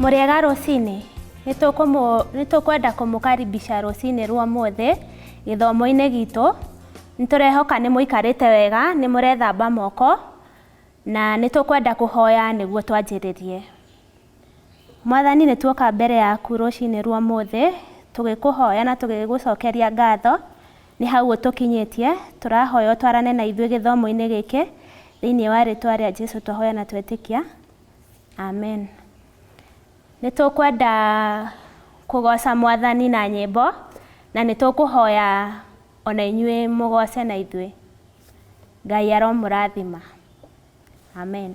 Muriega rucini nitukwenda kumukaribisha rucini rwa mothe githomo-ini gitu. Niturehoka ni muikarite wega, ni murethamba moko na nitukwenda kuhoya niguo twanjiririe. Mwathani nituoka mbere yaku rucini rwa mothe tugikuhoya na tugigucokeria ngatho ni hau utukinyitie. Turahoya utwarane na ithuĩ githomo-ini giki thiini wa ritwa ria Jesu twahoya na twetikia, amen. Nitukwenda kugoca Mwathani na nyimbo na nitukuhoya ona inyuĩ mugoce na ithuĩ. Ngai aromũrathima, amen.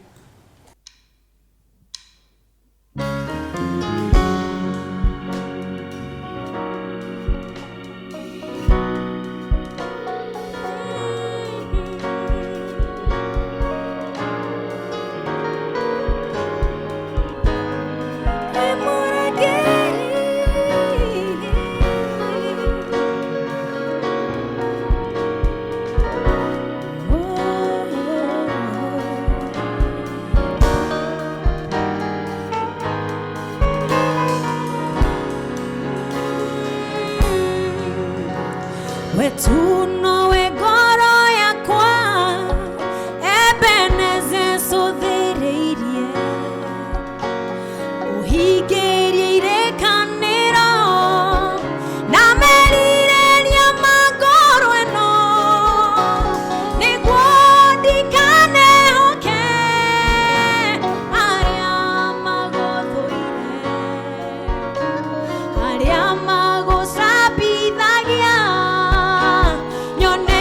Wetuno we goro yakwa ebeneze sothireirie uhingirie irekaniro na merireria magoro eno niguo ndikanehoke aria magothoire aria magocambithagia nyone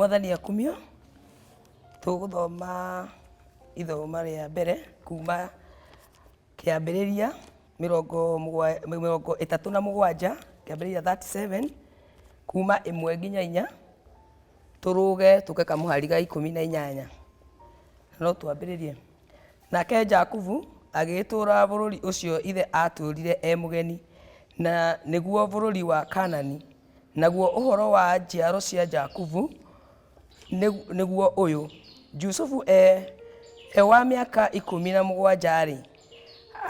Mwathani akumio tuguthoma ithoma ria mbere kuma kiambiriria 37 kiambiriria 37 kuma 1 nginya 4 turuge tuke kamuhari ga 18 no twambiririe. Nake Jakubu agitura bururi ucio ithe aturire mugeni na niguo bururi wa Kanani, naguo uhoro wa njiaro cia Jakubu niguo uyu. Jusufu wa miaka 17 ri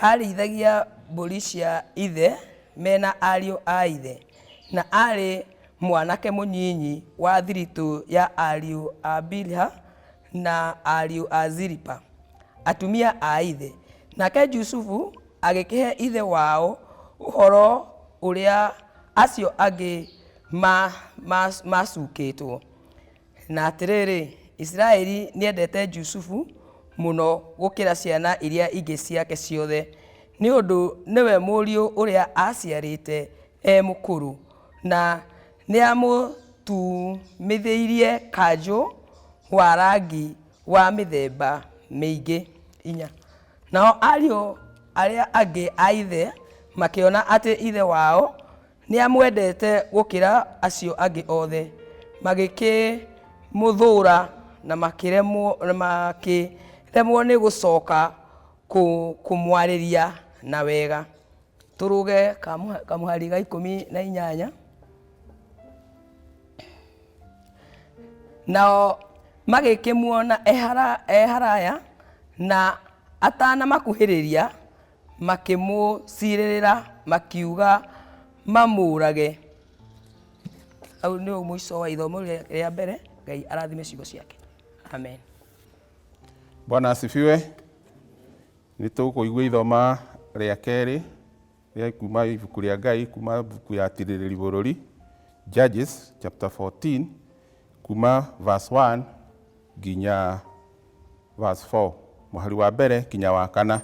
arithagia mburi cia ithe mena ariu a ithe, na ari mwanake munyinyi wa thiritu ya ariu a Bilha na ariu a Zilipa, atumia a ithe. Nake Jusufu agikihe ithe wao uhoro uria acio angi macukitwo. Na atiriri, Israeli niendete Jusufu muno gukira ciana iria ingi ciake ciothe, ni undu niwe muriu uria aciarite mukuru, na niamutumithiirie kanju wa rangi wa mithemba miingi 4. Nao ariu aria angi a ithe makiona ati ithe wao niamwendete gukira acio angi othe, magikimuthura na makiremwo ni gucoka kumwariria na wega. Turuge kamuhari ga 18. Nao magikimuona eharaya na atana makuhiriria makimuciririra makiuga mamurage. Au ni mwisho wa ithomo ria mbere. Ngai arathime ciugo ciake. Amen. Bwana asifiwe. Nitukuigua ithoma ria keri ria kuma ibuku ria Ngai kuma buku ya atiriri bururi Judges chapter 14 kuma verse 1 nginya verse 4, muhari wa mbere kinya wa 4.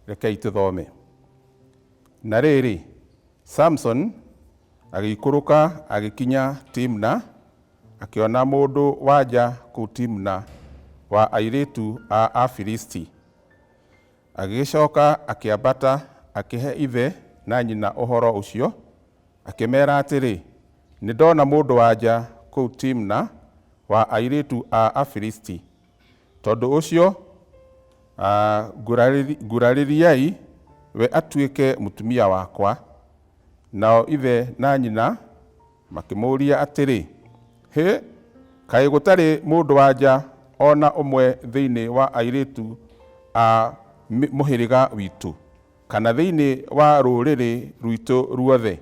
Rekei tuthome. Na riri Samson agikuruka agikinya Timna, akiona mundu waja ku Timna wa airitu a Afilisti. Agicoka akiambata akihe ithe na nyina uhoro ucio, akimera atiri, nindona mundu waja ku Timna wa airitu a Afilisti. Tondu ucio nguraririai we atuike mutumia wakwa. Nao ithe na nyina makimuria atiri, he, kai gutari mundu waja ona umwe thiini wa airitu a muhiriga witu, kana thiini wa ruriri rwitu ruothe,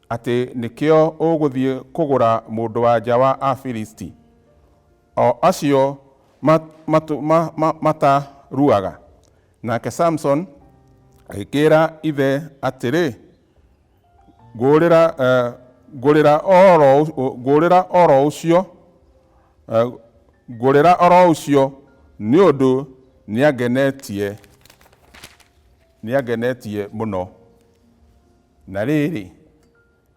ati nikio uguthie kugura mundu waja wa Afilisti. O acio mataruaga. Nake Samson agikira ithe atiri, ngurira oro ucio ni undu niagenetie muno. Na riri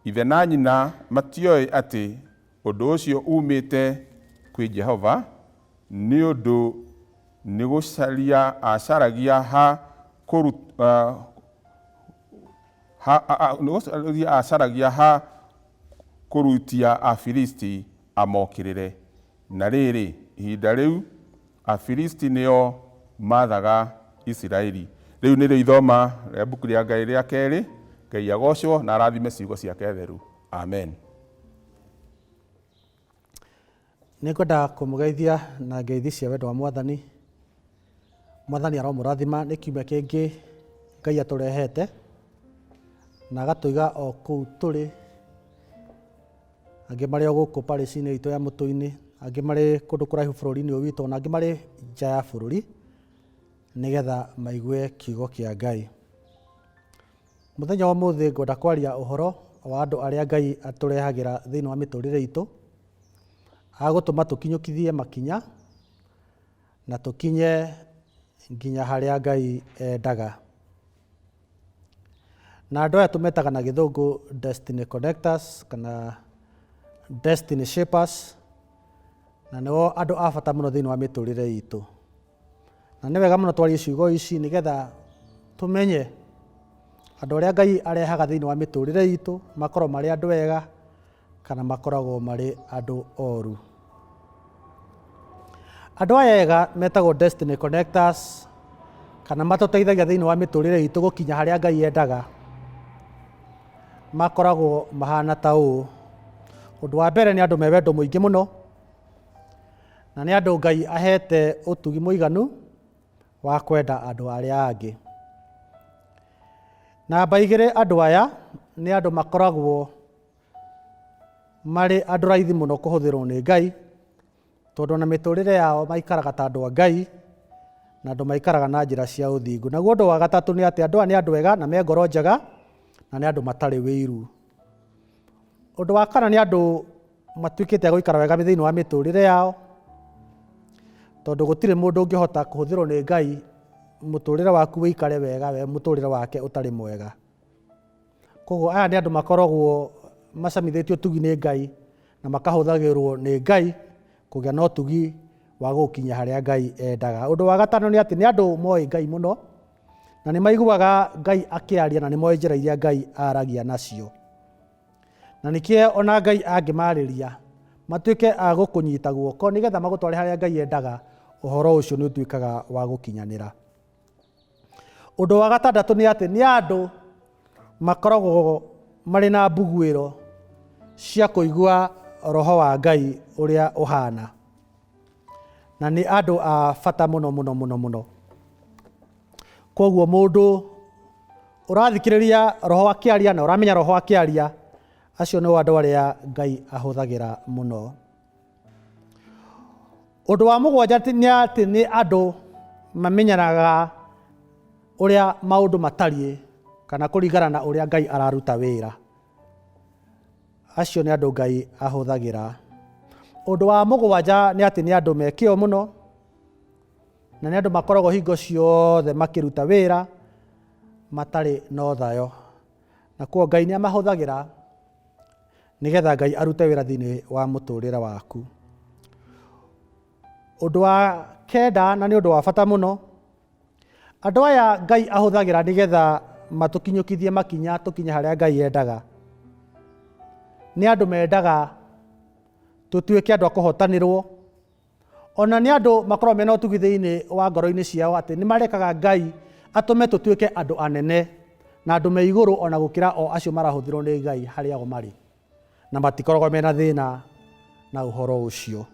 ithe na nyina matioi ati undu ucio umite kwi Jehova, ni undu ni gucaria acaragia ha kurutia Afilisti amokirire. Na riri ihinda riu Afilisti nio mathaga Israeli. Riu ni ithoma ria buku ria Ngai ria keri. Ngai agocwo na arathime ciugo ciake theru. Amen. Nikwenda kumugeithia na ngeithi cia wendo wa Mwathani. Mwathani aromurathima ni kiumia kingi Ngai aturehete na agatuiga o kuu turi, angi mari o guku Parish-ini itu ya mutu-ini, angi mari kundu kuraihu bururi-ini uyu witu, na angi mari nja ya bururi, nigetha maigue kiugo kia Ngai. Muthenya wa muthi ngwenda kwaria uhoro wa andu aria Ngai aturehagira thiini wa miturire itu, agutuma tukinyukithie makinya na tukinye nginya haria Ngai endaga. Na andu aya tumetaga na githungu destiny connectors kana destiny shapers, na nĩo andũ a bata mũno thĩinĩ wa mĩtũrĩre itũ. Na nĩ wega mũno twarie ciugo ici nĩgetha tũmenye andũ arĩa Ngai arehaga thĩinĩ wa mĩtũrĩre itũ makorwo marĩ andũ ega kana makoragwo marĩ andũ oru. Andũ aya ega metagwo destiny connectors kana matũteithagia thĩinĩ wa mĩtũrĩre itũ gũkinya harĩa Ngai endaga. Makoragwo mahana ta ũũ. Ũndũ wa mbere nĩ andũ me wendo mũingĩ mũno, na nĩ andũ Ngai ahete ũtugi mũiganu wa kwenda andũ arĩa angĩ. Namba igĩrĩ, andũ aya nĩ andũ makoragwo marĩ andũ raithi mũno kũhũthĩrwo nĩ Ngai, tondũ na mĩtũrĩre yao maikaraga ta andũ a Ngai na andũ maikaraga na njĩra cia ũthingu. Naguo ũndũ wa gatatũ nĩ atĩ andũ aya nĩ andũ ega na me ngoro njega na nĩ andũ matarĩ wĩiru. Ũndũ wa kana nĩ andũ matuĩkĩte gũikara wega thĩinĩ wa mĩtũrĩre yao, tondũ gũtirĩ mũndũ ũngĩhota kũhũthĩrwo nĩ Ngai mũtũrĩre waku wĩikare wega we mũtũrĩre wake ũtarĩ mwega. Koguo aya nĩ andũ makoragwo macamithĩtio ũtugi nĩ Ngai na makahũthagĩrwo nĩ Ngai kũgĩa na ũtugi wa gũkinya harĩa Ngai endaga. Ũndũ wa gatano nĩ atĩ nĩ andũ moĩ Ngai mũno na nĩ maiguaga Ngai akĩaria na nĩ moĩ njĩra iria Ngai aragia nacio. Na nĩkĩo ona Ngai angĩmarĩria matuĩke a gũkũnyita guoko nĩgetha magũtware harĩa Ngai endaga, ũhoro ũcio nĩ ũtuĩkaga wa gũkinyanĩra. Ũndũ wa gatandatũ nĩ atĩ nĩ andũ makoragwo marĩ na mbuguĩro cia kũigua roho wa Ngai ũrĩa ũhana, na nĩ andũ a bata mũno mũno mũno mũno. Koguo mũndũ ũrathikĩrĩria roho akĩaria na ũramenya roho akĩaria, acio nĩ andũ arĩa Ngai ahũthagĩra mũno. Ũndũ wa mũgwanja nĩ atĩ nĩ andũ mamenyanaga ũrĩa maũndũ matariĩ kana kũringana na ũrĩa Ngai araruta wĩra. Acio nĩ andũ Ngai ahũthagĩra. Ũndũ wa mũgwanja nĩ atĩ nĩ andũ me kĩo mũno na nĩ andũ makoragwo hingo ciothe makĩruta wĩra matarĩ na ũthayo. Na kuo Ngai nĩ amahũthagĩra nĩgetha Ngai arute wĩra thĩinĩ wa mũtũrĩre waku. Ũndũ wa kenda na nĩ ũndũ wa bata mũno, andũ aya Ngai ahũthagĩra nĩgetha matũkinyũkithie makinya tũkinye harĩa Ngai endaga. Nĩ andũ mendaga tũtuĩke andũ a kũhotanĩrwo, ona nĩ andũ makoragwo mena ũtugi thĩinĩ wa ngoro-inĩ ciao atĩ nĩ marekaga Ngai atũme tũtuĩke andũ anene na andũ me igũrũ ona gũkĩra o acio marahũthĩrwo nĩ Ngai harĩa o marĩ, na matikoragwo mena thĩna na ũhoro ũcio.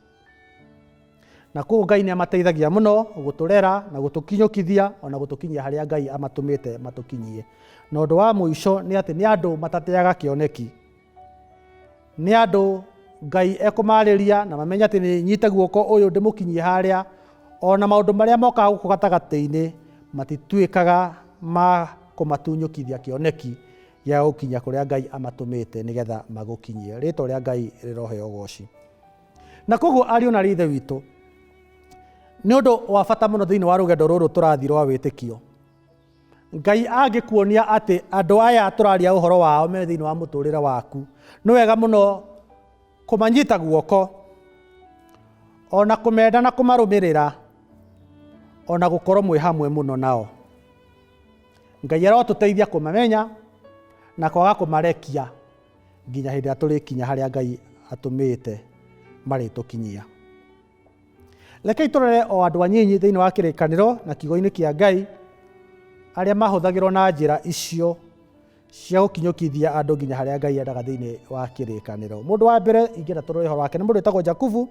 Na kuo Ngai nĩ amateithagia mũno gũtũrera na gũtũkinyũkithia ona gũtũkinyia harĩa Ngai amatũmĩte matũkinyie. Na ũndũ wa mũico nĩ atĩ nĩ andũ matateaga kĩoneki. Nĩ andũ Ngai ekũmarĩria na mamenya atĩ nĩ nyite guoko ũyũ ndĩmũkinyie harĩa, ona maũndũ marĩa mokaga gũkũ gatagatĩ-inĩ matituĩkaga ma kũmatunyũkithia kĩoneki gĩa gũkinya kũrĩa Ngai amatũmĩte nĩgetha magũkinyie. Rĩĩtwa rĩa Ngai rĩroheo ũgooci. Na koguo ariũ na ithe witũ, nĩ ũndũ wa bata mũno thĩinĩ wa rũgendo rũrũ tũrathiĩ rwa wĩtĩkio, Ngai angĩkuonia atĩ andũ aya tũraria ũhoro wao me thĩinĩ wa mũtũrĩre waku, nĩ wega mũno kũmanyita guoko, ona kũmenda na kũmarũmĩrĩra, ona gũkorwo mwĩ hamwe mũno nao. Ngai arotũteithia kũmamenya na kwaga kũmarekia nginya hĩndĩ ĩrĩa tũrĩkinya harĩa Ngai atũmĩte marĩtũkinyia. Rekei tũrore o andũ anyinyi thĩinĩ wa kĩrĩkanĩro na kiugo-inĩ kĩa Ngai arĩa mahũthagĩrwo na njĩra icio cia gũkinyũkithia andũ nginya harĩa Ngai endaga thĩinĩ wa kĩrĩkanĩro. Mũndũ wa mbere ingĩenda tũrore ũhoro wake nĩ mũndũ wĩtagwo Jakubu,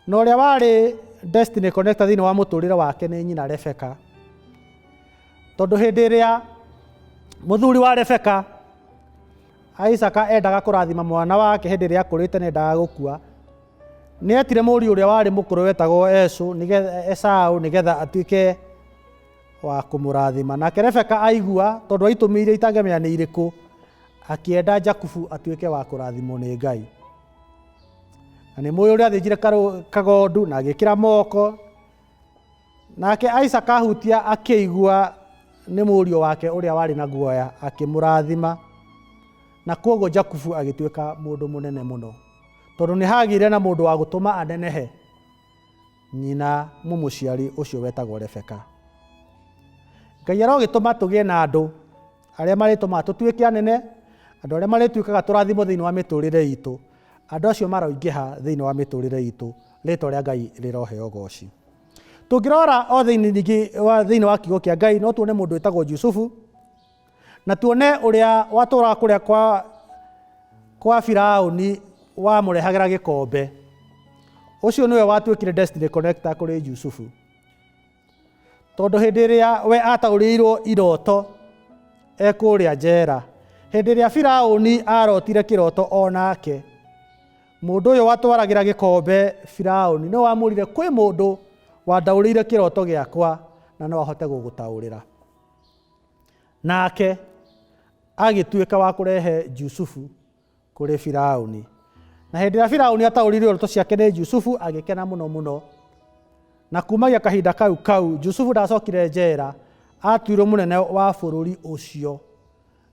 na ũrĩa warĩ destiny connector thĩinĩ wa mũtũrĩre wake nĩ nyina Rebeka. Tondũ hĩndĩ ĩrĩa mũthuri wa Rebeka Isaka endaga kũrathima mwana wake hĩndĩ ĩrĩa akũrĩte na endaga gũkua, nĩ etire mũriũ ũrĩa warĩ mũkũrũ wetagwo Esaũ nĩgetha atuĩke wa kũmũrathima. Nake Rebeka aigua tondũ wa itũmi iria itangĩmenya nĩ irĩkũ, akĩenda Jakubu atuĩke wa kũrathimwo nĩ Ngai. Na nĩ mũĩ ũrĩa athĩnjire kagondu na agĩkĩra moko, nake Isaka ahutia akĩigua nĩ mũriũ wake ũrĩa warĩ na guoya, akĩmũrathima, na koguo Jakubu agĩtuĩka mũndũ mũnene mũno. tondu ni hagire na mundu wa gutuma anenehe nyina mumuciari ucio wetagwo Rebeka. Ngai arogituma tugie na andu aria marituma tutuike anene, andu aria marituikaga turathimo thiini wa miturire itu, andu acio maroingiha thiini wa miturire itu, ritwa ria Ngai riroheo goci. Tungirora o thiini wa kiugo kia Ngai no tuone mundu wetagwo Jusufu, na tuone uria watura kuria kwa Firauni wa murehagira gikombe. Ucio niwe watuikire destiny connector kuri Jusufu, tondu hindi iria we atauriirwo iroto ekuria njera, hindi iria Firauni arotire kiroto onake, mundu uyu watwaragira gikombe Firauni no wamurire kwi mundu wandaurire kiroto giakwa na no ahote gugutaurira, nake agituika wa kurehe Jusufu kuri Firauni. Na hindi ya Firauni ataurire iroto ciake ni Jusufu agikena muno muno, na kumagia kahinda kau Jusufu ndacokire njera, atuirwo munene wa bururi ucio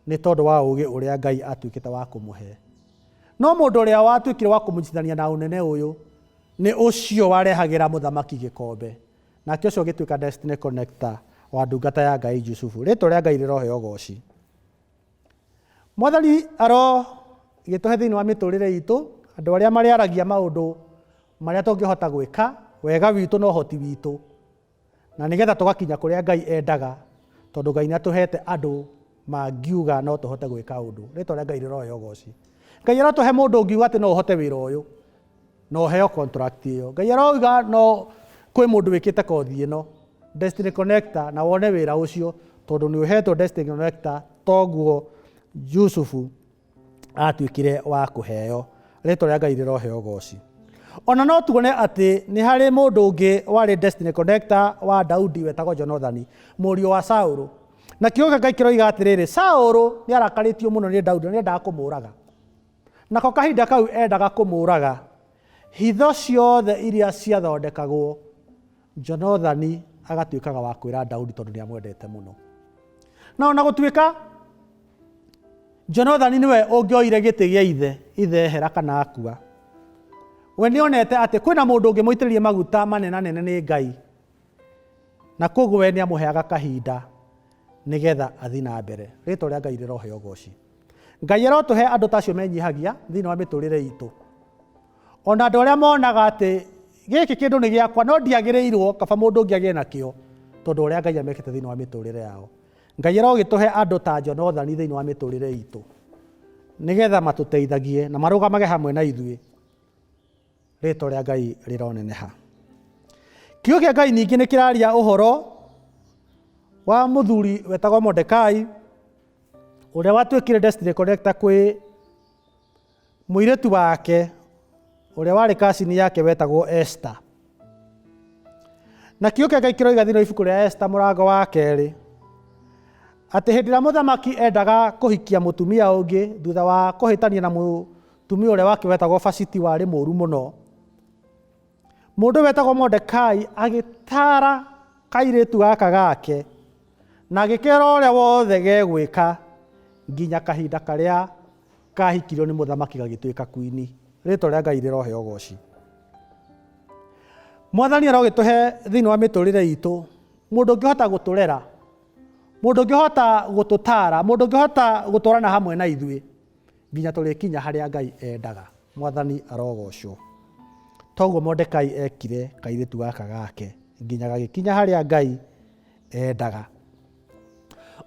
ni tondu wa ugi uria Ngai atuikite wa kumuhe. No mundu uria watuikire wa kumunyitithania na unene uyu ni ucio warehagira muthamaki gikombe, nake ucio gituika destiny connector wa ndungata ya Ngai Jusufu, ritwa ria Ngai riroheo goci. Mwathani aro gituhe thiini wa miturire itu andu aria mariaragia maundu maria tungihota gwika wega witu no hoti witu, na nigetha tugakinya kuria Ngai endaga, tondu Ngai natuhete andu mangiuga no tuhote gwika undu, ritwa ria Ngai riroheo goci. Ngai aratuhe mundu ungiuga ati no uhote wira uyu no heo contract iyo. Ngai arauga no kwi mundu wikite kothi ino destiny connector na wone wira ucio, tondu ni uhetwo destiny connector toguo Jusufu atuikire wa kuheo, ritwa ria Ngai riroheo goci. Ona no tuone ati ni hari mundu ungi wari destiny connector wa Daudi wetagwo Jonathani, murio wa Saulu, na kiugo Ngai kiroiga atiriri Saulu ni arakaritio muno ni Daudi, ni endaga kumuraga, nako kahinda kau endaga kumuraga, hitho ciothe iria ciathondekagwo Jonathani agatuikaga wa kwira Daudi tondu ni amwendete muno. Na ona gutuika Jonathani niwe ungioire giti gia ithe hera kana akua, we nionete ati kwina mundu ungi muitiririe maguta manene ni Ngai, na koguo we ni amuheaga kahinda nigetha athi na mbere, ritwa ria Ngai riroheo goci. Ngai arotuhe andu tacio menyihagia thiini wa miturire itu, ona andu aria monaga ati giki kindu ni giakwa no ndiagirirwo kaba mundu ungi agie nakio, tondu uria Ngai amekite thiini wa miturire yao. Ngai arogituhe andu ta Jonathani thiini wa miturire itu, nigetha matuteithagie na marugamage hamwe na ithui, ritwa ria Ngai rironeneha. Kiugo kia Ngai ningi ni kiraria uhoro wa muthuri wetagwo Mordekai, uria watuikire destiny connector kwi muiritu wake uria wari kasini yake wetagwo Esther. Na kiugo kia Ngai kiroiga thiini wa ibuku ria Esther murango wa 2 ati hindi ria muthamaki endaga kuhikia mutumia ungi thutha wa kuhitania na mutumia uria wake wetagwo Vashiti wari muru muno, mundu wetagwo Mordekai agitara kairitu gaka gake na agikera uria wothe gegwika nginya kahinda karia kahikirio ni muthamaki gagituika kwini, ritwa ria Ngai riroheo goci. Mwathani arogituhe thiini wa miturire itu mundu ungihota guturera, mundu ungihota gututara, mundu ungihota guturana hamwe na ithui nginya turikinya haria Ngai endaga. Mwathani arogocwo. Toguo Mordekai ekire kairitu gaka gake nginya gagikinya haria Ngai endaga.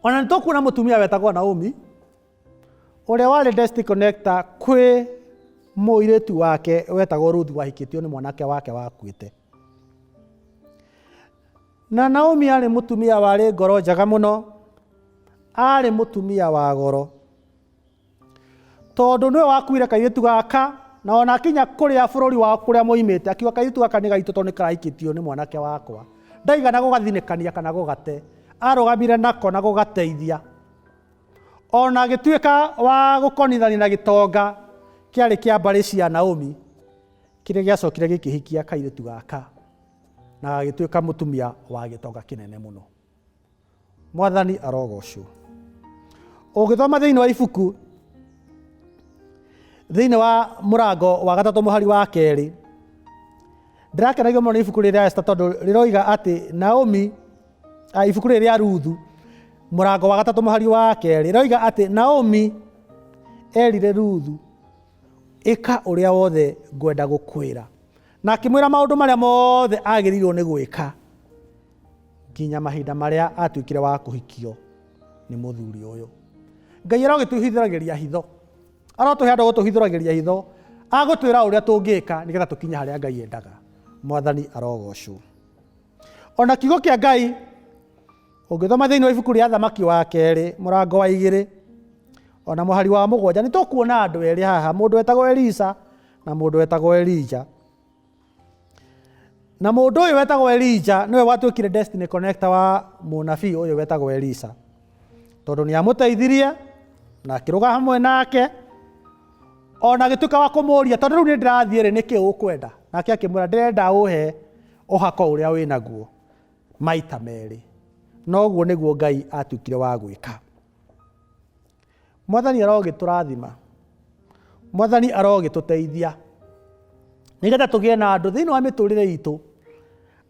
Ona nitukuona mutumia wetagwo Naomi uria wari destiny connector kwi muiritu wake wetagwo Ruth wahikitio ni mwanake wake wakuite. Na Naomi ari mutumia wari ngoro njaga muno, ari mutumia wa goro, tondu niwe wakuire kairitu gaka, na ona kinya kuria bururi wa kuria moimite akiwa kairitu gaka ni gaitu tondu karahikitio ni mwanake wakwa, ndaigana gugathinikania kana gugate, arugamire nako na gugateithia, ona gituika wa gukonithania na gitonga kiari kia mbari cia Naomi kiria giacokire gikihikia kairitu gaka na agituika mutumia wa gitonga kinene muno. Mwathani arogocwo. Ugithoma thiini wa ibuku thĩinĩ wa mũrango wa 3 mũhari wa 2 ndĩrakenagio mũno nĩ ibuku rĩrĩa Esther tondũ rĩroiga atĩ Naomi, ibuku rĩrĩ rĩa Ruthu mũrango wa 3 mũhari wa 2 rĩroiga atĩ Naomi erire Ruthu, ĩka ũrĩa wothe ngwenda gũkwĩra, na akĩmwĩra maũndũ marĩa mothe agĩrĩirwo nĩ gwĩka nginya mahinda marĩa atuĩkire wa kũhikio nĩ mũthuri ũyũ. Ngai arogĩtũhithũragĩria hitho, arotũhe andũ gũtũhithũragĩria hitho, agũtwĩra ũrĩa tũngĩka nĩgetha tũkinye harĩa Ngai endaga. Mwathani arogocwo. Ona kiugo kĩa Ngai ũngĩthoma thĩinĩ wa ibuku rĩa Thamaki wa 2 mũrango wa 2 ona mũhari wa 7 nĩtũkuona andũ erĩ haha, mũndũ wetagwo Elisa na mũndũ wetagwo Elija. Na mũndũ ũyũ wetagwo Elija nĩwe watuĩkire destiny connector wa mũnabii ũyũ wetagwo Elisa, tondũ nĩamũteithirie na akĩrũga hamwe nake, ona agĩtuĩka wa kũmũũria, tondũ rĩu nĩndĩrathiĩ rĩ, nĩkĩ ũkwenda? Nake akĩmwĩra, ndĩrenda ũhe ũhako ũrĩa wĩnaguo maita merĩ. Noguo nĩguo Ngai atuĩkire wa gwĩka. Mwathani arogĩtũrathima, Mwathani arogĩtũteithia nĩgetha tũgĩe na andũ thĩinĩ wa mĩtũrĩre itũ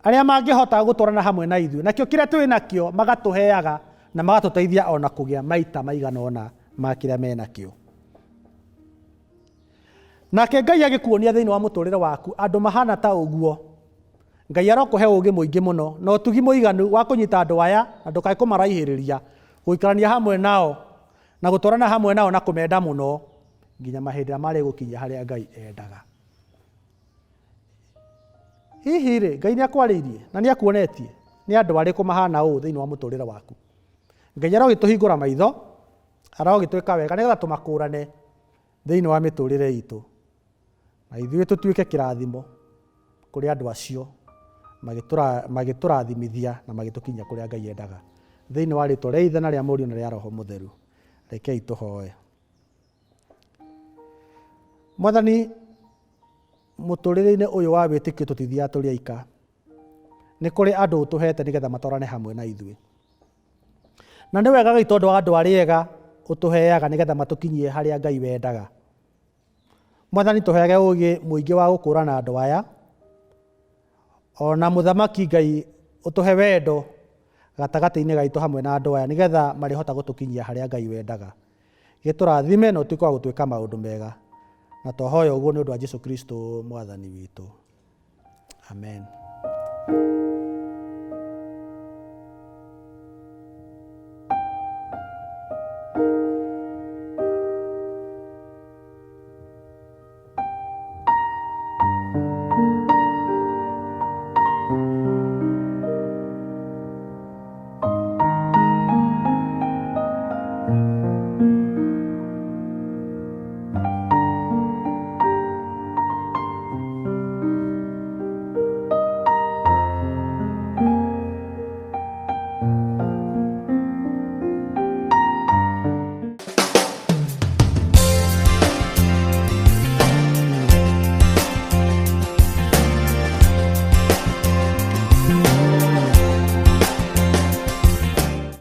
arĩa mangĩhota gũtwarana hamwe na ithuĩ, nakĩo kĩrĩa twĩ nakĩo magatũheaga na magatũteithia ona kũgĩa maita maigana ona ma kĩrĩa menakĩo. Nake Ngai agĩkuonia thĩinĩ wa mũtũrĩre waku andũ mahana ta ũguo, Ngai arokũhe ũũgĩ mũingĩ mũno na ũtugi mũiganu wa kũnyita andũ aya na ndũkae kũmaraihĩrĩria, gũikarania hamwe nao na gũtwarana hamwe nao na kũmenda mũno nginya mahĩndĩ marĩ gũkinya harĩa Ngai endaga. Hihi rĩ, Ngai nĩakwarĩirie na nĩakuonetie nĩ andũ arĩkũ mahana ũũ thĩinĩ wa mũtũrĩre waku? Ngai arogĩtũhingũra maitho, arogĩtwĩka wega nĩgetha tũmakũrane thĩinĩ wa mĩtũrĩre itũ, na ithuĩ tũtuĩke kĩrathimo kũrĩ andũ acio, magĩtũrathimithia na magĩtũkinyia kũrĩa Ngai endaga. Thĩinĩ wa rĩtwa rĩa Ithe na rĩa Mũriũ na rĩa Roho Mũtheru, rekei tũhoe. Mwathani, mũtũrĩre-inĩ ũyũ wa wĩtĩkio tũtithiaga tũrĩ aika, nĩ kũrĩ andũ ũtũhete nĩgetha matwarane hamwe na ithuĩ, na nĩ wega Ngai tondũ wa andũ arĩa ega ũtũheaga nĩgetha matũkinyie harĩa Ngai wendaga. Mwathani, tũheage ũũgĩ mũingĩ wa gũkũrana andũ aya, ona mũthamaki Ngai ũtũhe wendo gatagatĩ-inĩ gaitũ hamwe na andũ aya nĩgetha marĩhota gũtũkinyia harĩa Ngai wendaga. Gĩtũrathime na ũtuĩke wa gũtwĩka maũndũ mega, na twahoya ũguo nĩ ũndũ wa Jesũ Kristo Mwathani witũ. Amen.